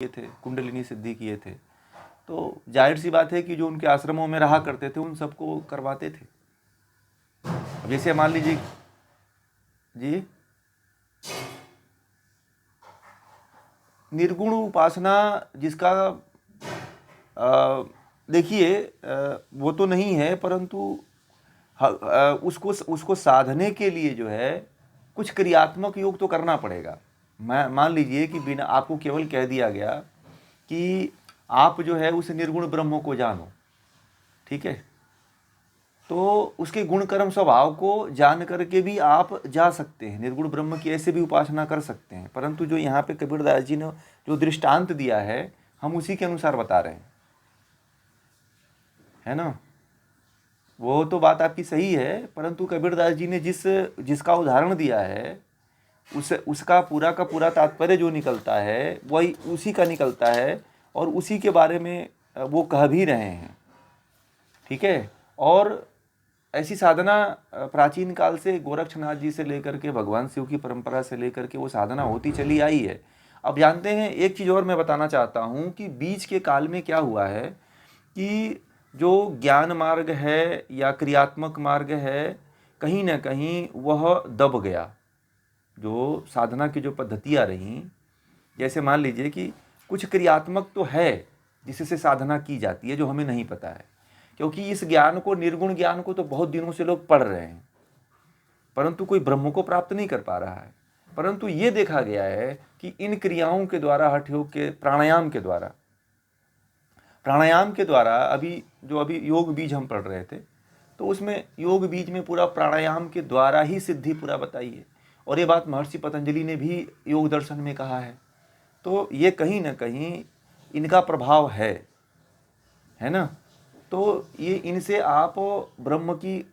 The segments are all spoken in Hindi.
किए थे, कुंडलिनी सिद्धि किए थे, तो जाहिर सी बात है कि जो उनके आश्रमों में रहा करते थे उन सबको करवाते थे। अब जैसे मान लीजिए जी, निर्गुण उपासना जिसका देखिए वो तो नहीं है, परंतु उसको उसको साधने के लिए जो है कुछ क्रियात्मक योग तो करना पड़ेगा। मान लीजिए कि बिना आपको केवल कह दिया गया कि आप जो है उस निर्गुण ब्रह्म को जानो, ठीक है, तो उसके गुण कर्म स्वभाव को जान करके भी आप जा सकते हैं, निर्गुण ब्रह्म की ऐसे भी उपासना कर सकते हैं। परंतु जो यहाँ पे कबीरदास जी ने जो दृष्टांत दिया है हम उसी के अनुसार बता रहे हैं, है ना। वो तो बात आपकी सही है, परंतु कबीरदास जी ने जिसका उदाहरण दिया है उसका पूरा का पूरा तात्पर्य जो निकलता है वही उसी का निकलता है, और उसी के बारे में वो कह भी रहे हैं, ठीक है। और ऐसी साधना प्राचीन काल से गोरक्षनाथ जी से लेकर के भगवान शिव की परंपरा से लेकर के वो साधना होती चली आई है। अब जानते हैं एक चीज़ और मैं बताना चाहता हूँ कि बीच के काल में क्या हुआ है कि जो ज्ञान मार्ग है या क्रियात्मक मार्ग है कहीं ना कहीं वह दब गया। जो साधना की जो पद्धतियाँ रहीं, जैसे मान लीजिए कि कुछ क्रियात्मक तो है जिससे साधना की जाती है जो हमें नहीं पता है, क्योंकि इस ज्ञान को, निर्गुण ज्ञान को तो बहुत दिनों से लोग पढ़ रहे हैं, परंतु कोई ब्रह्म को प्राप्त नहीं कर पा रहा है। परंतु ये देखा गया है कि इन क्रियाओं के द्वारा, हठ योग के प्राणायाम के द्वारा अभी योग बीज हम पढ़ रहे थे, तो उसमें योग बीज में पूरा प्राणायाम के द्वारा ही सिद्धि पूरा बताई है, और ये बात महर्षि पतंजलि ने भी योग दर्शन में कहा है। तो ये कहीं ना कहीं इनका प्रभाव है ना। तो ये इनसे आप ब्रह्म की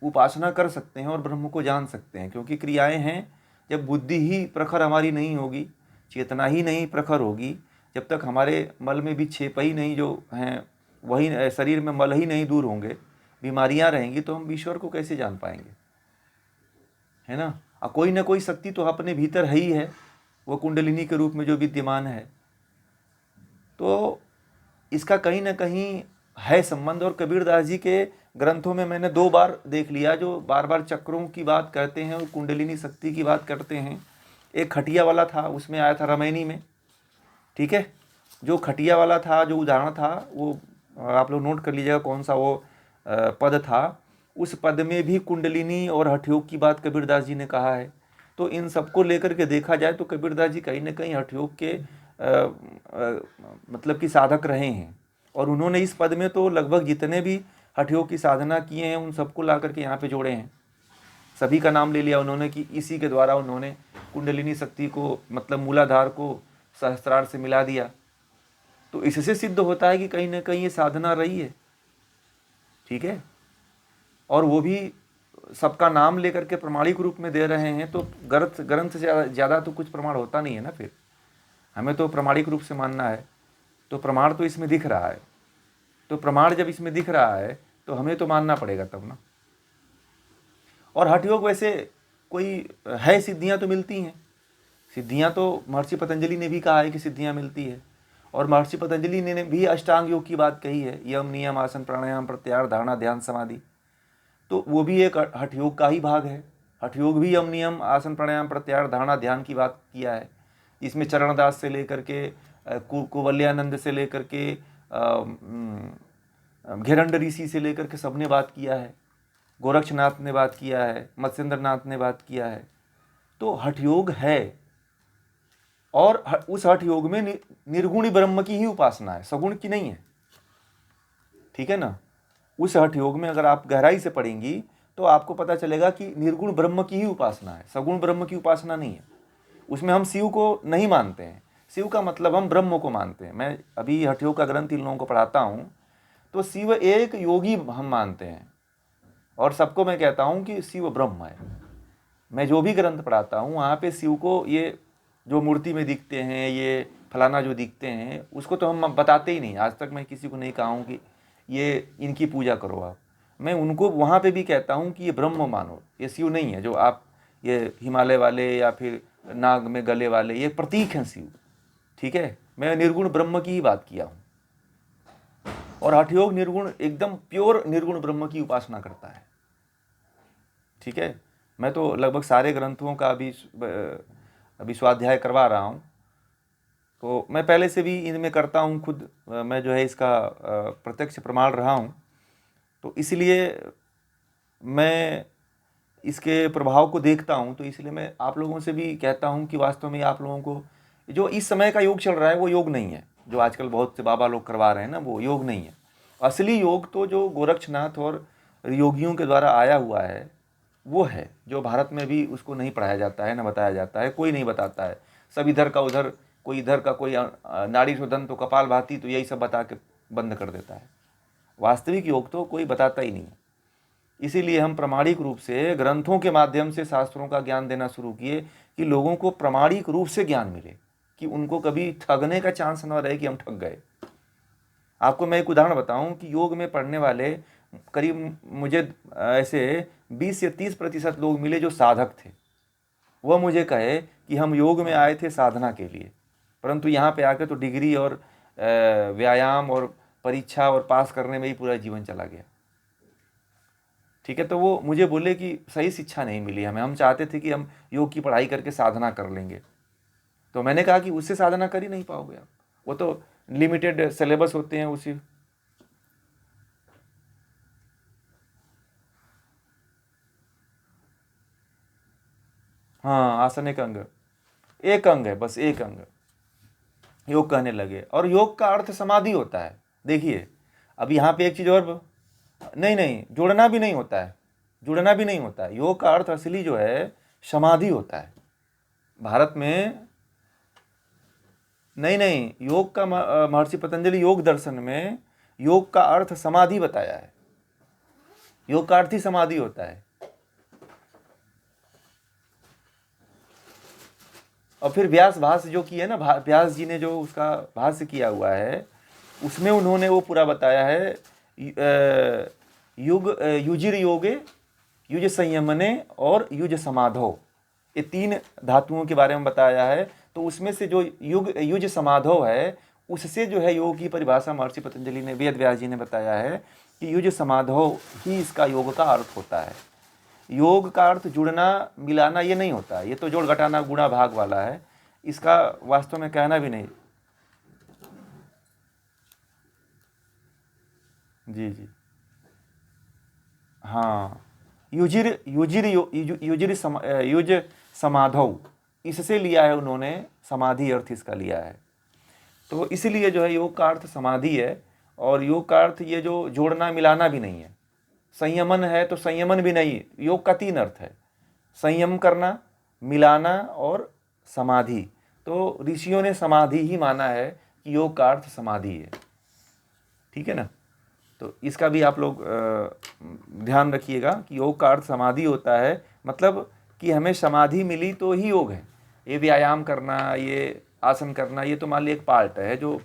उपासना कर सकते हैं और ब्रह्म को जान सकते हैं, क्योंकि क्रियाएं हैं। जब बुद्धि ही प्रखर हमारी नहीं होगी, चेतना ही नहीं प्रखर होगी, जब तक हमारे मल में भी छेप ही नहीं जो हैं वही शरीर में मल ही नहीं दूर होंगे, बीमारियां रहेंगी, तो हम ईश्वर को कैसे जान पाएंगे, है ना। कोई ना कोई शक्ति तो अपने भीतर है ही है, वो कुंडलिनी के रूप में जो विद्यमान है। तो इसका कहीं ना कहीं है संबंध। और कबीरदास जी के ग्रंथों में मैंने 2 बार देख लिया जो बार बार चक्रों की बात करते हैं और कुंडलिनी शक्ति की बात करते हैं। एक खटिया वाला था, उसमें आया था रामायणी में, ठीक है। जो खटिया वाला था, जो उदाहरण था, वो आप लोग नोट कर लीजिएगा कौन सा वो पद था। उस पद में भी कुंडलिनी और हठयोग की बात कबीरदास जी ने कहा है। तो इन सबको लेकर के देखा जाए तो कबीरदास जी कहीं ना कहीं हठयोग के मतलब कि साधक रहे हैं, और उन्होंने इस पद में तो लगभग जितने भी हठयोग की साधना किए हैं उन सबको ला करके यहाँ पे जोड़े हैं। सभी का नाम ले लिया उन्होंने कि इसी के द्वारा उन्होंने कुंडलिनी शक्ति को, मतलब मूलाधार को सहस्त्रार से मिला दिया। तो इससे सिद्ध होता है कि कहीं ना कहीं ये साधना रही है, ठीक है। और वो भी सबका नाम लेकर के प्रमाणिक रूप में दे रहे हैं, तो ग्रंथ से ज़्यादा तो कुछ प्रमाण होता नहीं है ना। फिर हमें तो प्रमाणिक रूप से मानना है, तो प्रमाण तो इसमें दिख रहा है। तो प्रमाण जब इसमें दिख रहा है तो हमें तो मानना पड़ेगा तब ना। और हठयोग वैसे कोई है, सिद्धियां तो मिलती हैं, सिद्धियां तो महर्षि पतंजलि ने भी कहा है कि सिद्धियां मिलती है। और महर्षि पतंजलि ने भी अष्टांग योग की बात कही है, यम नियम आसन प्राणायाम प्रत्याहार धारणा ध्यान समाधि। तो वो भी एक हठयोग का ही भाग है। हठयोग भी यम नियम आसन प्राणायाम प्रत्याहार धारणा ध्यान की बात किया है। इसमें चरणदास से लेकर के कुवल्यानंद से लेकर के घेरंड ऋषि से लेकर के सबने बात किया है, गोरक्षनाथ ने बात किया है, मत्स्येंद्रनाथ ने बात किया है। तो हठयोग है, और उस हठयोग में निर्गुणी ब्रह्म की ही उपासना है, सगुण की नहीं है, ठीक है ना। उस हठयोग में अगर आप गहराई से पढ़ेंगी तो आपको पता चलेगा कि निर्गुण ब्रह्म की ही उपासना है, सगुण ब्रह्म की उपासना नहीं है। उसमें हम शिव को नहीं मानते हैं, शिव का मतलब हम ब्रह्म को मानते हैं। मैं अभी हठयोग का ग्रंथ इन लोगों को पढ़ाता हूँ, तो शिव एक योगी हम मानते हैं, और सबको मैं कहता हूँ कि शिव ब्रह्म है। मैं जो भी ग्रंथ पढ़ाता हूँ वहाँ पे शिव को, ये जो मूर्ति में दिखते हैं, ये फलाना जो दिखते हैं, उसको तो हम बताते ही नहीं। आज तक मैं किसी को नहीं कहा हूँ कि ये इनकी पूजा करो आप। मैं उनको वहाँ पे भी कहता हूँ कि ये ब्रह्म मानो, ये शिव नहीं है जो आप ये हिमालय वाले या फिर नाग में गले वाले, ये प्रतीक हैं शिव, ठीक है। मैं निर्गुण ब्रह्म की ही बात किया हूँ। और हठ योग निर्गुण, एकदम प्योर निर्गुण ब्रह्म की उपासना करता है। ठीक है, मैं तो लगभग सारे ग्रंथों का अभी स्वाध्याय करवा रहा हूँ, तो मैं पहले से भी इनमें करता हूँ खुद, मैं जो है इसका प्रत्यक्ष प्रमाण रहा हूँ। तो इसलिए मैं इसके प्रभाव को देखता हूँ, तो इसलिए मैं आप लोगों से भी कहता हूँ कि वास्तव में आप लोगों को जो इस समय का योग चल रहा है वो योग नहीं है। जो आजकल बहुत से बाबा लोग करवा रहे हैं ना, वो योग नहीं है। असली योग तो जो गोरक्षनाथ और योगियों के द्वारा आया हुआ है वो है, जो भारत में भी उसको नहीं पढ़ाया जाता है, ना बताया जाता है, कोई नहीं बताता है। सब इधर का उधर, कोई इधर का, कोई नाड़ी शोधन तो कपाल भाती, तो यही सब बता के बंद कर देता है। वास्तविक योग तो कोई बताता ही नहीं है। इसीलिए हम प्रामाणिक रूप से ग्रंथों के माध्यम से शास्त्रों का ज्ञान देना शुरू किए कि लोगों को प्रामाणिक रूप से ज्ञान मिले, कि उनको कभी ठगने का चांस न रहे कि हम ठग गए। आपको मैं एक उदाहरण बताऊं कि योग में पढ़ने वाले करीब मुझे ऐसे 20 या 30% लोग मिले जो साधक थे। वह मुझे कहे कि हम योग में आए थे साधना के लिए, परंतु यहाँ पे आकर तो डिग्री और व्यायाम और परीक्षा और पास करने में ही पूरा जीवन चला गया। ठीक है, तो वो मुझे बोले कि सही शिक्षा नहीं मिली हमें, हम चाहते थे कि हम योग की पढ़ाई करके साधना कर लेंगे। तो मैंने कहा कि उससे साधना कर ही नहीं पाओगे आप, वो तो लिमिटेड सिलेबस होते हैं उसी। हाँ, आसन एक अंग है, बस एक अंग योग कहने लगे। और योग का अर्थ समाधि होता है। देखिए, अब यहाँ पे एक चीज और, नहीं नहीं, जुड़ना भी नहीं होता है, जुड़ना भी नहीं होता है। योग का अर्थ असली जो है समाधि होता है। भारत में नहीं नहीं, योग का महर्षि पतंजलि योग दर्शन में योग का अर्थ समाधि बताया है। योग का अर्थ ही समाधि होता है। और फिर व्यास भाष्य जो की है ना, व्यास जी ने जो उसका भाष्य किया हुआ है, उसमें उन्होंने वो पूरा बताया है। युजिर योगे, युज संयमने और युज समाधो, ये 3 धातुओं के बारे में बताया है। तो उसमें से जो युज समाधो है, उससे जो है योग की परिभाषा महर्षि पतंजलि ने, वेद व्यास जी ने बताया है कि युज समाधो ही इसका योग का अर्थ होता है। योग का अर्थ जुड़ना मिलाना ये नहीं होता, ये तो जोड़ घटाना गुणा भाग वाला है, इसका वास्तव में कहना भी नहीं। जी जी, हाँ, युज समाधौ, इससे लिया है उन्होंने, समाधि अर्थ इसका लिया है। तो इसलिए जो है योग का अर्थ समाधि है। और योग का अर्थ ये जो जोड़ना मिलाना भी नहीं है। संयमन है तो संयमन भी नहीं, योग का 3 अर्थ है, संयम करना, मिलाना और समाधि। तो ऋषियों ने समाधि ही माना है कि योग का अर्थ समाधि है। ठीक है ना, तो इसका भी आप लोग ध्यान रखिएगा कि योग का अर्थ समाधि होता है। मतलब कि हमें समाधि मिली तो ही योग है। ये व्यायाम करना, ये आसन करना, ये तो मान ली एक पार्ट है जो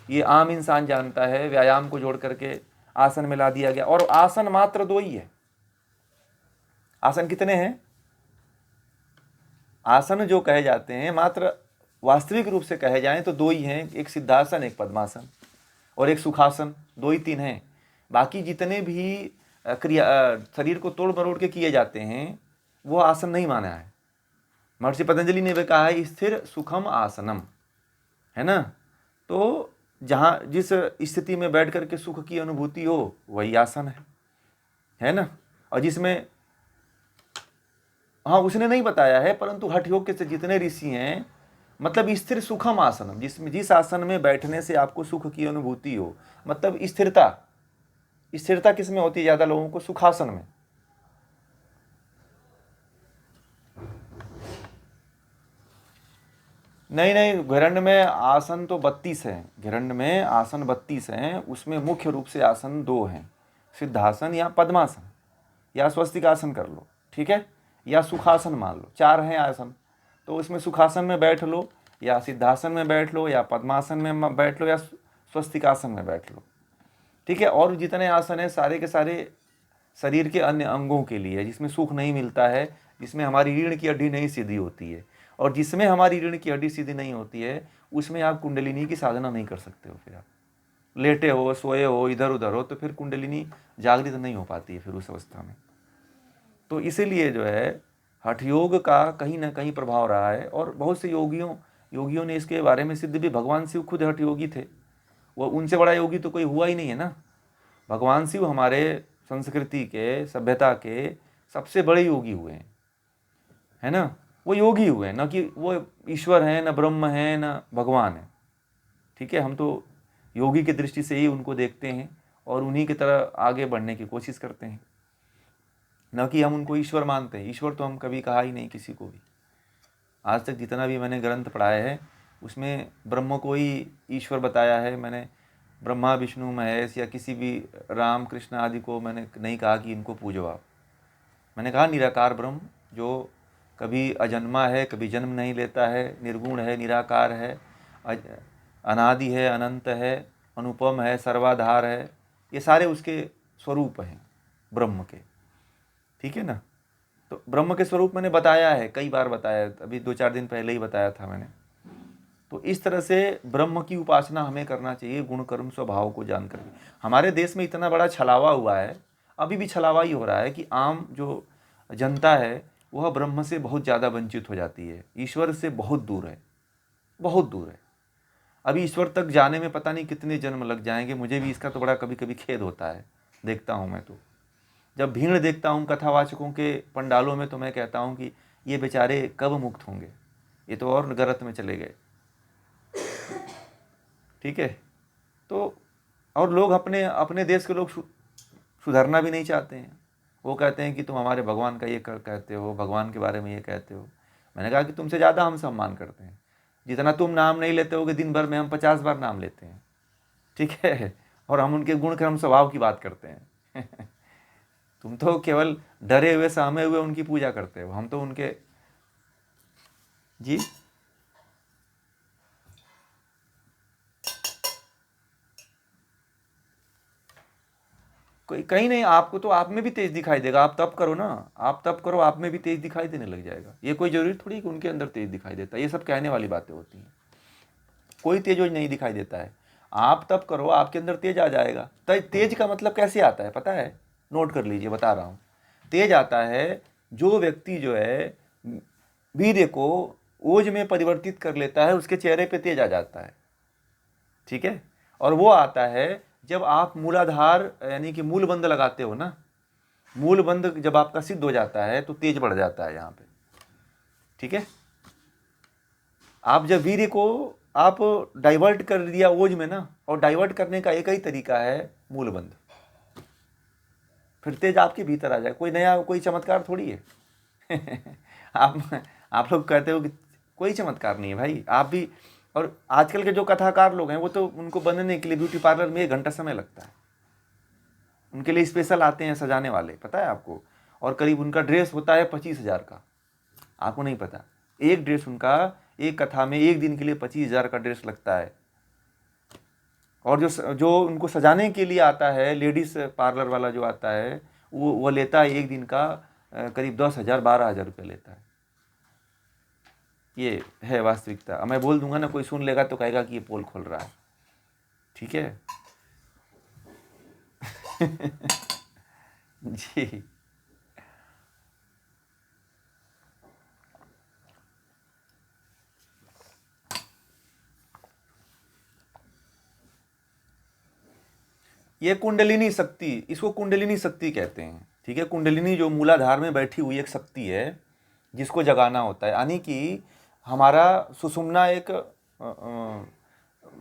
ये आम इंसान जानता है। व्यायाम को जोड़ करके आसन में ला दिया गया। और आसन मात्र 2 ही है। आसन कितने हैं? आसन जो कहे जाते हैं, मात्र वास्तविक रूप से कहे जाएं तो 2 ही हैं, एक सिद्धासन, एक पद्मासन, और एक सुखासन। 2 ही 3 हैं। बाकी जितने भी क्रिया शरीर को तोड़ मरोड़ के किए जाते हैं वो आसन नहीं माना है। महर्षि पतंजलि ने भी कहा है स्थिर सुखम आसनम, है ना। तो जहाँ जिस स्थिति में बैठ करके सुख की अनुभूति हो वही आसन है ना। और जिसमें, हाँ, उसने नहीं बताया है, परंतु हठ योग के जितने ऋषि हैं, मतलब स्थिर सुखम आसनम, जिस आसन में बैठने से आपको सुख की अनुभूति हो, मतलब स्थिरता। स्थिरता किस में होती है ज्यादा लोगों को? सुखासन में। नहीं नहीं, घिरण्ड में आसन तो 32 है। घिरण्ड में आसन 32 हैं। उसमें मुख्य रूप से आसन 2 हैं, सिद्धासन या पद्मासन, या स्वस्तिकासन कर लो, ठीक है, या सुखासन मान लो। 4 हैं आसन। तो उसमें सुखासन में बैठ लो, या सिद्धासन में बैठ लो, या पद्मासन में बैठ लो, या स्वस्तिकासन में बैठ लो, ठीक है। और जितने आसन हैं सारे के सारे शरीर के अन्य अंगों के लिए, जिसमें सुख नहीं मिलता है, जिसमें हमारी रीढ़ की हड्डी नहीं सीधी होती है, और जिसमें हमारी रीढ़ की हड्डी सीधी नहीं होती है उसमें आप कुंडलिनी की साधना नहीं कर सकते हो। फिर आप लेटे हो, सोए हो, इधर उधर हो, तो फिर कुंडलिनी जागृत नहीं हो पाती है फिर उस अवस्था में। तो इसीलिए जो है हठ योग का कहीं ना कहीं प्रभाव रहा है। और बहुत से योगियों ने इसके बारे में सिद्ध भी, भगवान शिव खुद हठ योगी थे, वो उनसे बड़ा योगी तो कोई हुआ ही नहीं है ना। भगवान शिव हमारे संस्कृति के, सभ्यता के सबसे बड़े योगी हुए हैं, है ना। वो योगी हुए हैं, न कि वो ईश्वर हैं, न ब्रह्म हैं, न भगवान है। ठीक है, हम तो योगी की दृष्टि से ही उनको देखते हैं और उन्हीं की तरह आगे बढ़ने की कोशिश करते हैं, न कि हम उनको ईश्वर मानते हैं। ईश्वर तो हम कभी कहा ही नहीं किसी को भी। आज तक जितना भी मैंने ग्रंथ पढ़ाए हैं उसमें ब्रह्म को ही ईश्वर बताया है मैंने। ब्रह्मा, विष्णु, महेश या किसी भी राम, कृष्ण आदि को मैंने नहीं कहा कि इनको पूजो आप। मैंने कहा निराकार ब्रह्म जो कभी अजन्मा है, कभी जन्म नहीं लेता है, निर्गुण है, निराकार है, अनादि है, अनंत है, अनुपम है, सर्वाधार है, ये सारे उसके स्वरूप हैं ब्रह्म के। ठीक है ना। तो ब्रह्म के स्वरूप मैंने बताया है, कई बार बताया, अभी 2-4 दिन पहले ही बताया था मैंने। तो इस तरह से ब्रह्म की उपासना हमें करना चाहिए, गुण कर्म स्वभाव को जानकर। हमारे देश में इतना बड़ा छलावा हुआ है, अभी भी छलावा ही हो रहा है कि आम जो जनता है वह ब्रह्म से बहुत ज़्यादा वंचित हो जाती है, ईश्वर से बहुत दूर है, बहुत दूर है। अभी ईश्वर तक जाने में पता नहीं कितने जन्म लग जाएंगे। मुझे भी इसका तो बड़ा कभी कभी खेद होता है, देखता हूँ मैं तो। जब भीड़ देखता हूँ कथावाचकों के पंडालों में तो मैं कहता हूँ कि ये बेचारे कब मुक्त होंगे, ये तो और गलत में चले गए। ठीक है। तो और लोग अपने देश के लोग सुधरना भी नहीं चाहते हैं। वो कहते हैं कि तुम हमारे भगवान का ये कहते हो, भगवान के बारे में ये कहते हो। मैंने कहा कि तुमसे ज़्यादा हम सम्मान करते हैं। जितना तुम नाम नहीं लेते होगे दिन भर में, हम 50 बार नाम लेते हैं। ठीक है। और हम उनके गुण कर्म स्वभाव की बात करते हैं। तुम तो केवल डरे हुए, सहमे हुए उनकी पूजा करते हो, हम तो उनके। जी कोई कहीं नहीं, आपको तो आप में भी तेज दिखाई देगा। आप तप करो ना, आप तप करो, आप में भी तेज दिखाई देने लग जाएगा। ये कोई जरूरी थोड़ी कि उनके अंदर तेज दिखाई देता है, ये सब कहने वाली बातें होती हैं। कोई तेज नहीं दिखाई देता है। आप तप करो, आपके अंदर तेज आ जाएगा। तेज का मतलब कैसे आता है पता है? नोट कर लीजिए, बता रहा हूँ। तेज आता है जो व्यक्ति जो है वीर्य को ओज में परिवर्तित कर लेता है, उसके चेहरे पे तेज आ जाता है। ठीक है। और वो आता है जब आप मूलाधार यानी कि मूल बंध लगाते हो ना, मूल बंध जब आपका सिद्ध हो जाता है तो तेज बढ़ जाता है यहाँ पे। ठीक है। आप जब वीर्य को आप डाइवर्ट कर दिया ओज में ना, और डाइवर्ट करने का एक ही तरीका है मूल बंध, फिर तेज आपके भीतर आ जाए। कोई नया कोई चमत्कार थोड़ी है। आप लोग कहते हो कि कोई चमत्कार नहीं है भाई, आप भी। और आजकल के जो कथाकार लोग हैं वो तो उनको बनने के लिए ब्यूटी पार्लर में 1 घंटा समय लगता है। उनके लिए स्पेशल आते हैं सजाने वाले, पता है आपको। और करीब उनका ड्रेस होता है 25,000 का, आपको नहीं पता। एक ड्रेस उनका एक कथा में एक दिन के लिए 25,000 का ड्रेस लगता है। और जो उनको सजाने के लिए आता है, लेडीज पार्लर वाला जो आता है, वो लेता है एक दिन का करीब 10,000 12,000 रुपये लेता है। ये है वास्तविकता। अब मैं बोल दूंगा ना, कोई सुन लेगा तो कहेगा कि ये पोल खोल रहा है। ठीक है। जी ये कुंडलिनी शक्ति, इसको कुंडलिनी शक्ति कहते हैं। ठीक है। कुंडलिनी जो मूलाधार में बैठी हुई एक शक्ति है जिसको जगाना होता है। यानी कि हमारा सुषुम्ना एक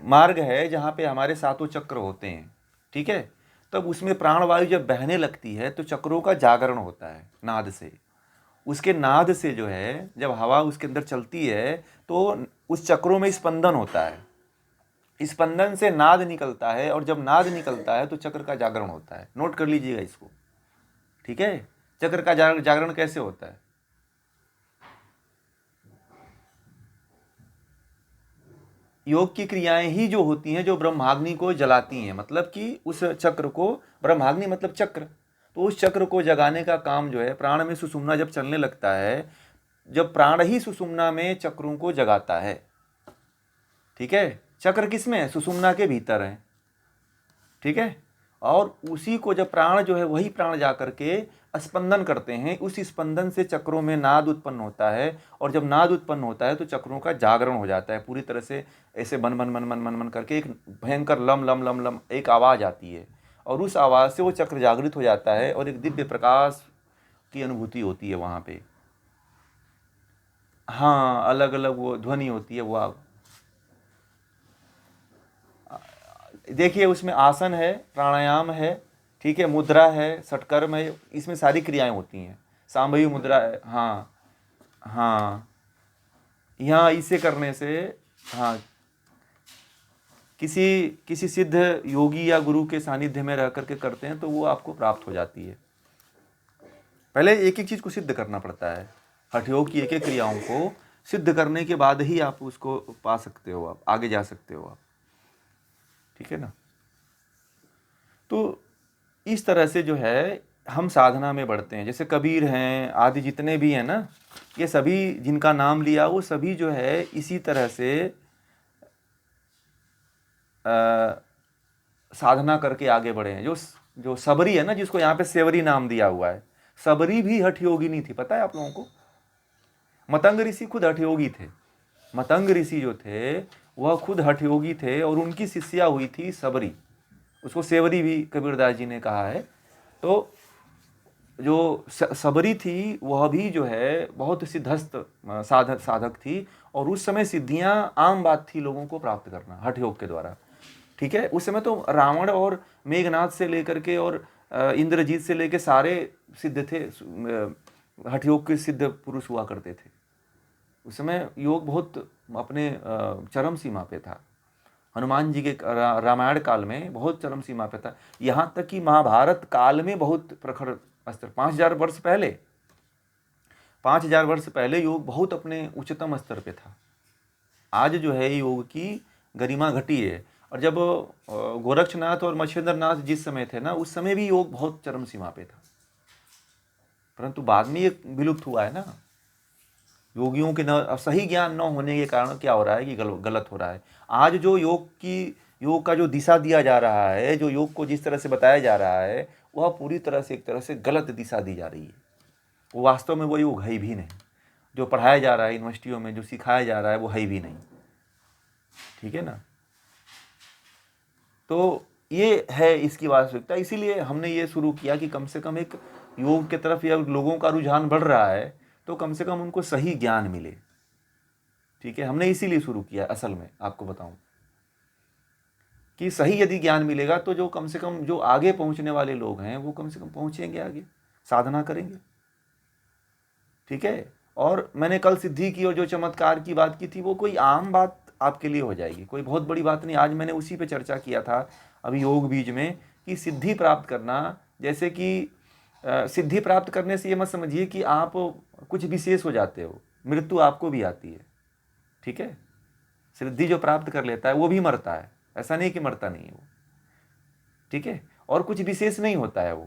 मार्ग है जहाँ पे हमारे 7 चक्र होते हैं। ठीक है। तब उसमें प्राणवायु जब बहने लगती है तो चक्रों का जागरण होता है नाद से। उसके नाद से जो है जब हवा उसके अंदर चलती है तो उस चक्रों में स्पंदन होता है। स्पंदन से नाद निकलता है, और जब नाद निकलता है तो चक्र का जागरण होता है। नोट कर लीजिएगा इसको। ठीक है। चक्र का जागरण कैसे होता है? योग की क्रियाएं ही जो होती हैं जो ब्रह्माग्नि को जलाती हैं, मतलब कि उस चक्र को, ब्रह्माग्नि मतलब चक्र, तो उस चक्र को जगाने का काम जो है प्राण में सुषुम्ना जब चलने लगता है जब प्राण ही सुषुम्ना में चक्रों को जगाता है, ठीक है, चक्र किसमें है? सुषुम्ना के भीतर है, ठीक है, और उसी को जब प्राण जो है वही प्राण जाकर के स्पंदन करते हैं, उस स्पंदन से चक्रों में नाद उत्पन्न होता है, और जब नाद उत्पन्न होता है तो चक्रों का जागरण हो जाता है पूरी तरह से, ऐसे बन बन बन बन बन बन करके एक भयंकर लम लम लम लम एक आवाज़ आती है, और उस आवाज़ से वो चक्र जागृत हो जाता है और एक दिव्य प्रकाश की अनुभूति होती है वहाँ पे। हाँ, अलग अलग वो ध्वनि होती है। वो देखिए उसमें आसन है, प्राणायाम है, ठीक है, मुद्रा है, षटकर्म है, इसमें सारी क्रियाएं होती हैं। सांभवी मुद्रा है, हाँ हाँ, यहाँ इसे करने से, हाँ, किसी किसी सिद्ध योगी या गुरु के सानिध्य में रह करके करते हैं तो वो आपको प्राप्त हो जाती है। पहले एक एक चीज़ को सिद्ध करना पड़ता है, हठ योग की एक एक क्रियाओं को सिद्ध करने के बाद ही आप उसको पा सकते हो, आप आगे जा सकते हो आप, ठीक है ना। तो इस तरह से जो है हम साधना में बढ़ते हैं। जैसे कबीर हैं आदि जितने भी हैं ना, ये सभी जिनका नाम लिया वो सभी जो है इसी तरह से साधना करके आगे बढ़े हैं। जो सबरी है ना, जिसको यहाँ पे सेवरी नाम दिया हुआ है, सबरी भी हठ योगी नहीं थी, पता है आप लोगों को। मतंग ऋषि खुद हठ योगी थे। मतंग ऋषि जो थे वह खुद हठ योगी थे, और उनकी शिष्या हुई थी सबरी, उसको सेवरी भी कबीरदास जी ने कहा है। तो जो सबरी थी वह भी जो है बहुत सिद्धस्त साधक थी, और उस समय सिद्धियां आम बात थी लोगों को प्राप्त करना हठ योग के द्वारा, ठीक है। उस समय तो रावण और मेघनाथ से लेकर के और इंद्रजीत से लेकर सारे सिद्ध थे, हठ योग के सिद्ध पुरुष हुआ करते थे। उस समय योग बहुत अपने चरम सीमा पे था। हनुमान जी के रामायण काल में बहुत चरम सीमा पे था, यहाँ तक कि महाभारत काल में बहुत प्रखर स्तर, 5000 वर्ष पहले, 5000 वर्ष पहले योग बहुत अपने उच्चतम स्तर पे था। आज जो है योग की गरिमा घटी है। और जब गोरक्षनाथ और मच्छिंद्रनाथ जिस समय थे ना, उस समय भी योग बहुत चरम सीमा पे था, परंतु बाद में ये विलुप्त हुआ है ना। योगियों के न सही ज्ञान न होने के कारण क्या हो रहा है कि गलत हो रहा है। आज जो योग का जो दिशा दिया जा रहा है, जो योग को जिस तरह से बताया जा रहा है, वह पूरी तरह से एक तरह से गलत दिशा दी जा रही है। वो वास्तव में वो योग है भी नहीं, जो पढ़ाया जा रहा है यूनिवर्सिटियों में, जो सिखाया जा रहा है वो है भी नहीं, ठीक है ना। तो ये है इसकी वास्तविकता। इसीलिए हमने ये शुरू किया कि कम से कम एक योग की तरफ या लोगों का रुझान बढ़ रहा है तो कम से कम उनको सही ज्ञान मिले, ठीक है। हमने इसीलिए शुरू किया, असल में आपको बताऊं कि सही यदि ज्ञान मिलेगा तो जो कम से कम जो आगे पहुंचने वाले लोग हैं वो कम से कम पहुंचेंगे, आगे साधना करेंगे, ठीक है। और मैंने कल सिद्धि की और जो चमत्कार की बात की थी वो कोई आम बात आपके लिए हो जाएगी, कोई बहुत बड़ी बात नहीं। आज मैंने उसी पे चर्चा किया था अभी योग बीज में कि सिद्धि प्राप्त करना, जैसे कि सिद्धि प्राप्त करने से ये मत समझिए कि आप कुछ विशेष हो जाते हो, मृत्यु आपको भी आती है, ठीक है। सिद्धि जो प्राप्त कर लेता है वो भी मरता है, ऐसा नहीं कि मरता नहीं है वो, ठीक है। और कुछ विशेष नहीं होता है वो।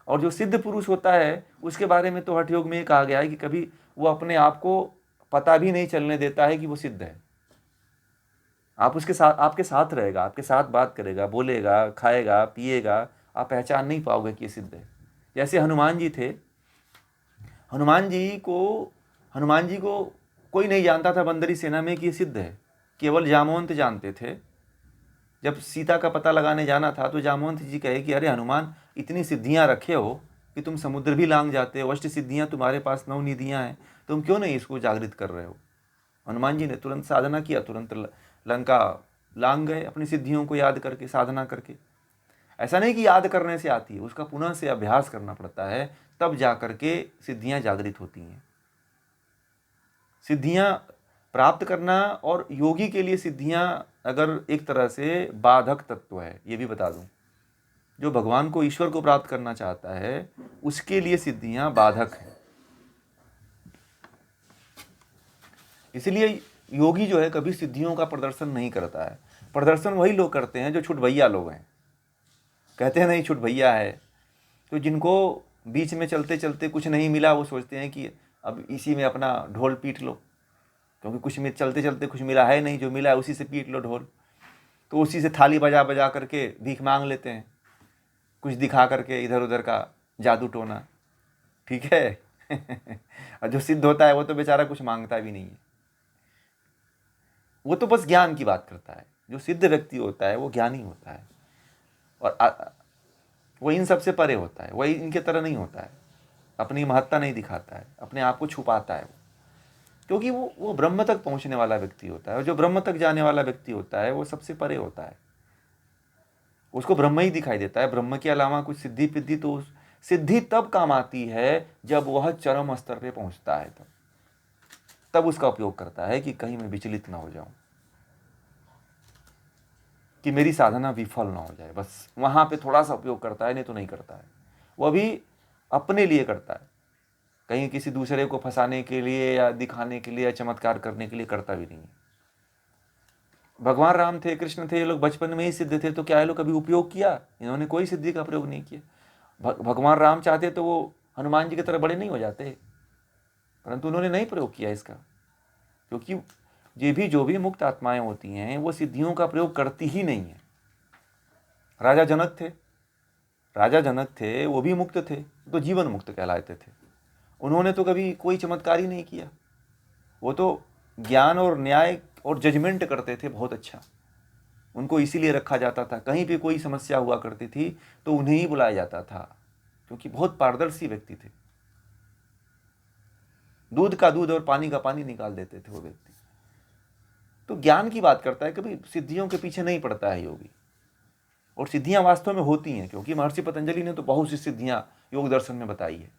और जो सिद्ध पुरुष होता है उसके बारे में तो हठ योग में कहा गया है कि कभी वो अपने आप को पता भी नहीं चलने देता है कि वो सिद्ध है। आप उसके साथ, आपके साथ रहेगा, आपके साथ बात करेगा, बोलेगा, खाएगा, पिएगा, आप पहचान नहीं पाओगे कि ये सिद्ध है। जैसे हनुमान जी थे, हनुमान जी को कोई नहीं जानता था बंदरी सेना में कि ये सिद्ध है, केवल जामवंत जानते थे। जब सीता का पता लगाने जाना था तो जामवंत जी कहे कि अरे हनुमान, इतनी सिद्धियां रखे हो कि तुम समुद्र भी लांग जाते हो, अष्ट सिद्धियां तुम्हारे पास 9 निधियां हैं, तुम क्यों नहीं इसको जागृत कर रहे हो। हनुमान जी ने तुरंत साधना किया, तुरंत लंका लांग गए अपनी सिद्धियों को याद करके, साधना करके। ऐसा नहीं कि याद करने से आती है, उसका पुनः से अभ्यास करना पड़ता है, तब जा करके सिद्धियां जागृत होती हैं। सिद्धियां प्राप्त करना, और योगी के लिए सिद्धियां अगर एक तरह से बाधक तत्व है, ये भी बता दूं, जो भगवान को, ईश्वर को प्राप्त करना चाहता है उसके लिए सिद्धियां बाधक हैं। इसलिए योगी जो है कभी सिद्धियों का प्रदर्शन नहीं करता है। प्रदर्शन वही लोग करते हैं जो छुटभैया लोग हैं, कहते हैं नहीं छुटभैया है, तो जिनको बीच में चलते चलते कुछ नहीं मिला वो सोचते हैं कि अब इसी में अपना ढोल पीट लो, क्योंकि कुछ में चलते चलते कुछ मिला है नहीं, जो मिला है उसी से पीट लो ढोल। तो उसी से थाली बजा बजा करके भीख मांग लेते हैं, कुछ दिखा करके इधर उधर का जादू टोना, ठीक है। और जो सिद्ध होता है वो तो बेचारा कुछ मांगता भी नहीं है, वो तो बस ज्ञान की बात करता है। जो सिद्ध व्यक्ति होता है वो ज्ञानी होता है, और वो इन सबसे परे होता है, वही इनके तरह नहीं होता है, अपनी महत्ता नहीं दिखाता है, अपने आप को छुपाता है वो, क्योंकि वो ब्रह्म तक पहुंचने वाला व्यक्ति होता है। और जो ब्रह्म तक जाने वाला व्यक्ति होता है वो सबसे परे होता है, उसको ब्रह्म ही दिखाई देता है। ब्रह्म के अलावा कुछ सिद्धि पिद्धि, तो सिद्धि तब काम आती है जब वह चरम स्तर पे पहुंचता है, तब उसका उपयोग करता है कि कहीं मैं विचलित ना हो जाऊं, कि मेरी साधना विफल ना हो जाए, बस वहां पे थोड़ा सा उपयोग करता है, नहीं तो नहीं करता है। वह भी अपने लिए करता है, कहीं किसी दूसरे को फंसाने के लिए या दिखाने के लिए या चमत्कार करने के लिए करता भी नहीं है। भगवान राम थे, कृष्ण थे, ये लोग बचपन में ही सिद्ध थे, तो क्या ये लोग कभी उपयोग किया? इन्होंने कोई सिद्धि का प्रयोग नहीं किया। भगवान राम चाहते तो वो हनुमान जी की तरह बड़े नहीं हो जाते, परंतु उन्होंने नहीं प्रयोग किया इसका, क्योंकि ये भी जो भी मुक्त आत्माएं होती हैं वो सिद्धियों का प्रयोग करती ही नहीं है। राजा जनक थे, वो भी मुक्त थे, तो जीवन मुक्त कहलाते थे। उन्होंने तो कभी कोई चमत्कार ही नहीं किया, वो तो ज्ञान और न्याय और जजमेंट करते थे बहुत अच्छा। उनको इसीलिए रखा जाता था, कहीं पे कोई समस्या हुआ करती थी तो उन्हें ही बुलाया जाता था, क्योंकि बहुत पारदर्शी व्यक्ति थे। दूध का दूध और पानी का पानी निकाल देते थे वो व्यक्ति। तो ज्ञान की बात करता है, कभी सिद्धियों के पीछे नहीं पड़ता है योगी। और सिद्धियां वास्तव में होती हैं, क्योंकि महर्षि पतंजलि ने तो बहुत सी सिद्धियां योग दर्शन में बताई है,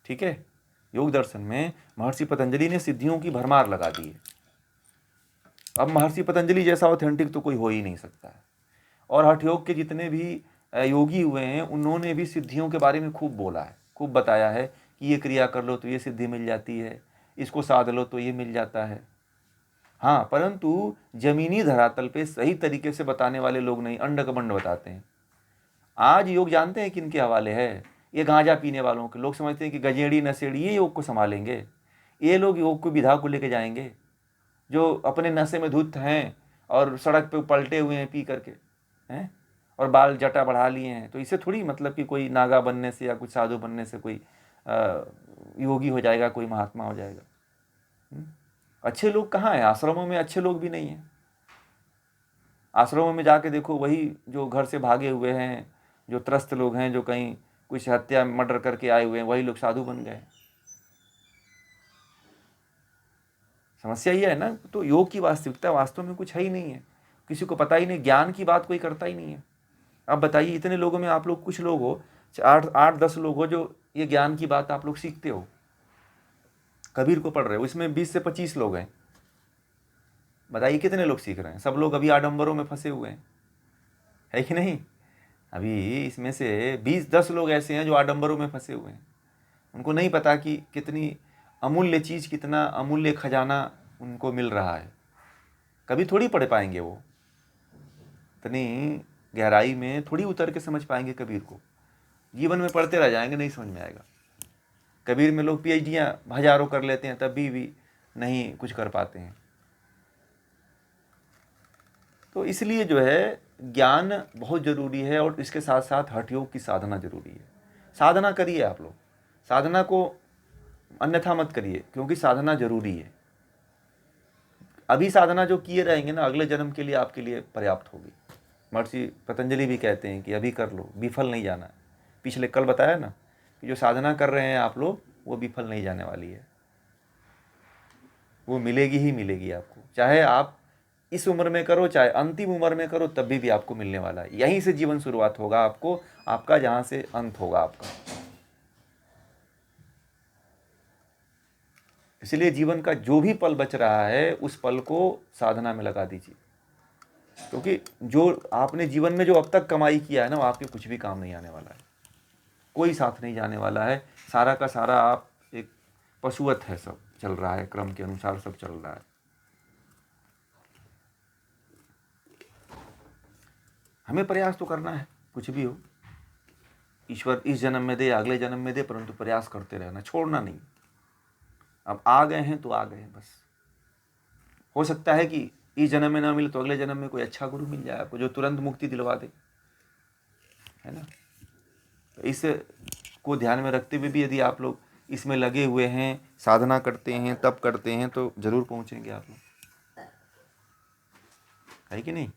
ठीक है। योग दर्शन में महर्षि पतंजलि ने सिद्धियों की भरमार लगा दी है। अब महर्षि पतंजलि जैसा ऑथेंटिक तो कोई हो ही नहीं सकता है। और हठ योग के जितने भी योगी हुए हैं उन्होंने भी सिद्धियों के बारे में खूब बोला है, खूब बताया है कि ये क्रिया कर लो तो ये सिद्धि मिल जाती है, इसको साध लो तो ये मिल जाता है। हाँ, परंतु जमीनी धरातल पे सही तरीके से बताने वाले लोग नहीं, अंडकबंड बताते हैं। आज योग जानते हैं किनके हवाले है? ये गांजा पीने वालों के। लोग समझते हैं कि गजेड़ी नशेड़ी ये योग को संभालेंगे, ये लोग योग को विधा को लेके जाएंगे। जो अपने नशे में धुत हैं और सड़क पे पलटे हुए हैं पी करके, हैं, और बाल जटा बढ़ा लिए हैं, तो इसे थोड़ी मतलब कि कोई नागा बनने से या कुछ साधु बनने से कोई योगी हो जाएगा, कोई महात्मा हो जाएगा। अच्छे लोग कहाँ हैं? आश्रमों में अच्छे लोग भी नहीं हैं। आश्रमों में जाके देखो, वही जो घर से भागे हुए हैं, जो त्रस्त लोग हैं, जो कहीं कुछ हत्या मर्डर करके आए हुए हैं, वही लोग साधु बन गए। समस्या ये है ना। तो योग की वास्तविकता वास्तव में कुछ है ही नहीं है, किसी को पता ही नहीं, ज्ञान की बात कोई करता ही नहीं है। अब बताइए, इतने लोगों में आप लोग कुछ लोग हो, 8-10 लोग हो जो ये ज्ञान की बात आप लोग सीखते हो, कबीर को पढ़ रहे हो, इसमें 20 से 25 लोग हैं। बताइए कितने लोग सीख रहे हैं? सब लोग अभी आडंबरों में फंसे हुए हैं, है कि नहीं? अभी इसमें से 20-10 लोग ऐसे हैं जो आडंबरों में फंसे हुए हैं। उनको नहीं पता कि कितनी अमूल्य चीज़, कितना अमूल्य खजाना उनको मिल रहा है। कभी थोड़ी पढ़ पाएंगे वो, इतनी गहराई में थोड़ी उतर के समझ पाएंगे कबीर को। जीवन में पढ़ते रह जाएंगे, नहीं समझ में आएगा। कबीर में लोग PhDयाँ हजारों कर लेते हैं, तब भी नहीं कुछ कर पाते हैं। तो इसलिए जो है ज्ञान बहुत ज़रूरी है, और इसके साथ साथ हठ योग की साधना जरूरी है। साधना करिए आप लोग, साधना को अन्यथा मत करिए, क्योंकि साधना जरूरी है। अभी साधना जो किए रहेंगे ना, अगले जन्म के लिए आपके लिए पर्याप्त होगी। महर्षि पतंजलि भी कहते हैं कि अभी कर लो, विफल नहीं जाना। पिछले कल बताया ना कि जो साधना कर रहे हैं आप लोग, वो विफल नहीं जाने वाली है, वो मिलेगी ही मिलेगी आपको। चाहे आप इस उम्र में करो, चाहे अंतिम उम्र में करो, तब भी आपको मिलने वाला है। यहीं से जीवन शुरुआत होगा आपको, आपका जहां से अंत होगा आपका। इसलिए जीवन का जो भी पल बच रहा है उस पल को साधना में लगा दीजिए, क्योंकि जो आपने जीवन में जो अब तक कमाई किया है ना, वो आपके कुछ भी काम नहीं आने वाला है, कोई साथ नहीं जाने वाला है। सारा का सारा आप एक पशुवत है, सब चल रहा है क्रम के अनुसार, सब चल रहा है। हमें प्रयास तो करना है, कुछ भी हो, ईश्वर इस जन्म में दे, अगले जन्म में दे, परंतु प्रयास करते रहना, छोड़ना नहीं। अब आ गए हैं तो आ गए हैं बस। हो सकता है कि इस जन्म में ना मिले तो अगले जन्म में कोई अच्छा गुरु मिल जाए आपको, जो तुरंत मुक्ति दिलवा दे, है ना। तो इस को ध्यान में रखते हुए भी यदि आप लोग इसमें लगे हुए हैं, साधना करते हैं, तप करते हैं, तो जरूर पहुंचेंगे आप लोग, है कि नहीं।